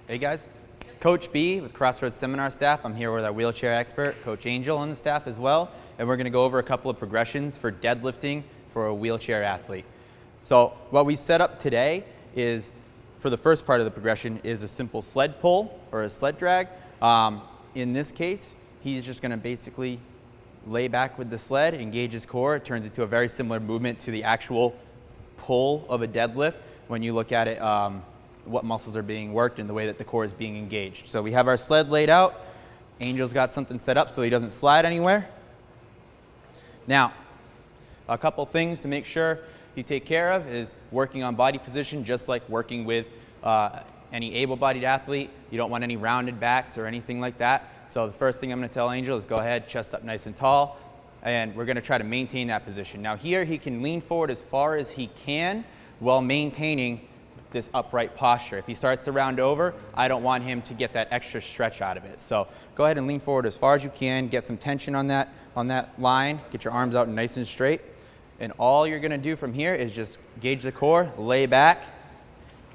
Hey guys, Coach B with Crossroads seminar staff. I'm here with our wheelchair expert, Coach Angel, on the staff as well, and we're going to go over a couple of progressions for deadlifting for a wheelchair athlete. So what we set up today is, for the first part of the progression, is a simple sled pull or a sled drag. In this case, he's just going to basically lay back with the sled, engage his core. It turns into a very similar movement to the actual pull of a deadlift when you look at it, what muscles are being worked and the way that the core is being engaged. So we have our sled laid out. Angel's got something set up so he doesn't slide anywhere. Now, a couple things to make sure you take care of is working on body position, just like working with any able-bodied athlete. You don't want any rounded backs or anything like that. So the first thing I'm going to tell Angel is go ahead, chest up nice and tall, and we're going to try to maintain that position. Now here he can lean forward as far as he can while maintaining this upright posture. If he starts to round over, I don't want him to get that extra stretch out of it. So go ahead and lean forward as far as you can, get some tension on that line, get your arms out nice and straight. And all you're going to do from here is just gauge the core, lay back,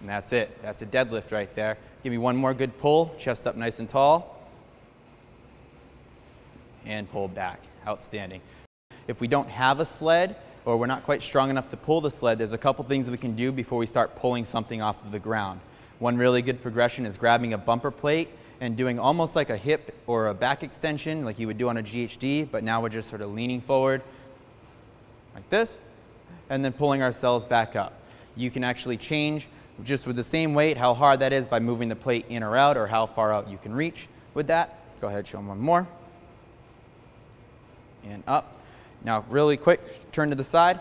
and that's it. That's a deadlift right there. Give me one more good pull, chest up nice and tall, and pull back. Outstanding. If we don't have a sled, or we're not quite strong enough to pull the sled, there's a couple things that we can do before we start pulling something off of the ground. One really good progression is grabbing a bumper plate and doing almost like a hip or a back extension like you would do on a GHD, but now we're just sort of leaning forward like this, and then pulling ourselves back up. You can actually change just with the same weight how hard that is by moving the plate in or out, or how far out you can reach with that. Go ahead, show them one more. And up. Now really quick, turn to the side.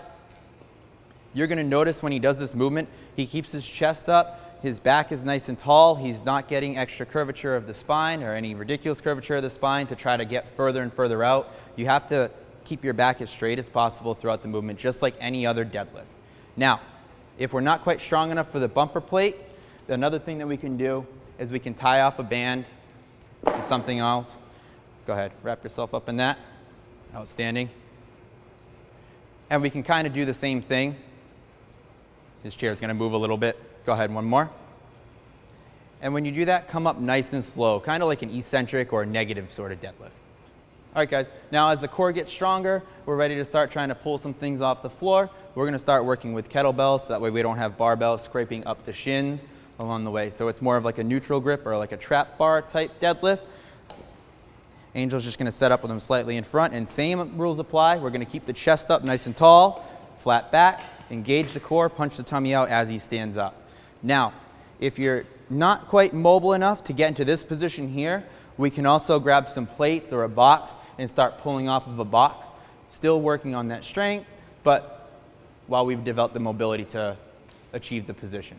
You're going to notice when he does this movement, he keeps his chest up, his back is nice and tall, he's not getting extra curvature of the spine or any ridiculous curvature of the spine to try to get further and further out. You have to keep your back as straight as possible throughout the movement, just like any other deadlift. Now, if we're not quite strong enough for the bumper plate, another thing that we can do is we can tie off a band to something else. Go ahead, wrap yourself up in that. Outstanding. And we can kind of do the same thing. His chair is going to move a little bit. Go ahead, one more. And when you do that, come up nice and slow, kind of like an eccentric or a negative sort of deadlift. All right, guys. Now, as the core gets stronger, we're ready to start trying to pull some things off the floor. We're going to start working with kettlebells, so that way we don't have barbells scraping up the shins along the way. So it's more of like a neutral grip or like a trap bar type deadlift. Angel's just going to set up with him slightly in front, and same rules apply. We're going to keep the chest up nice and tall, flat back, engage the core, punch the tummy out as he stands up. Now, if you're not quite mobile enough to get into this position here, we can also grab some plates or a box and start pulling off of a box, still working on that strength, but while we've developed the mobility to achieve the position.